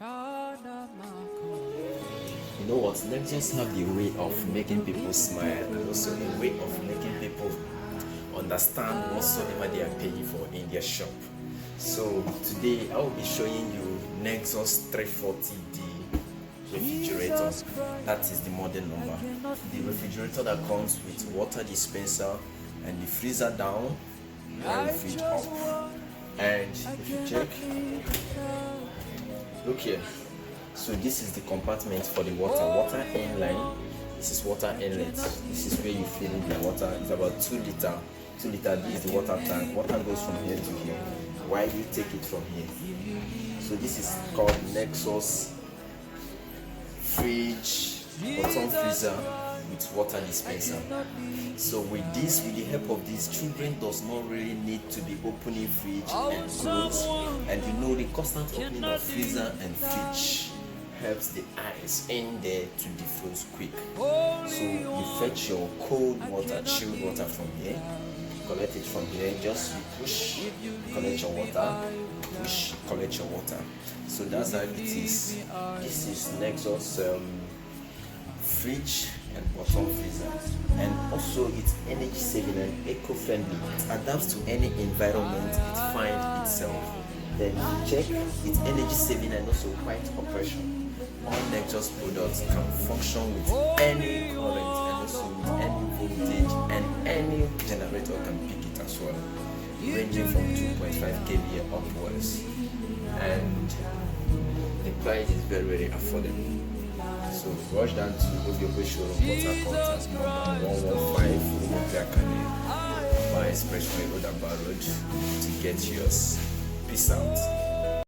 You know what? Nexus have the way of making people smile and also a way of making people understand whatsoever they are paying for in their shop. So today I will be showing you Nexus 340D refrigerator. That is the model number. The refrigerator that comes with water dispenser and the freezer down and fridge up. And if you check, look here. So this is the compartment for the water inline. This is water inlet. This is where you fill in the water. It's about 2 liter. 2 liter. This is the water tank. Water goes from here to here. Why you take it from here? So this is called Nexus fridge bottom freezer with water dispenser. So with this, with the help of this, children does not really need to be opening fridge and clothes. And you know the constant opening of freezer and fridge helps the ice in there to defrost quick. So you fetch your cold water, chilled water from here, collect it from here, just you push, collect your water, push, collect your water. So that's how it is. This is Nexus fridge and bottom freezer, and also it's energy saving and eco-friendly. It adapts to any environment it finds itself. Then check, it's energy saving and also quiet operation. All Nexus products can function with any current and also with any voltage, and any generator can pick it as well, ranging from 2.5 kVA upwards, and the price is very affordable. So rush down to Obiobo showroom, Port Harcourt, number 115 Rumopia Canal by Expressway Road Abba Road to get yours. Peace out.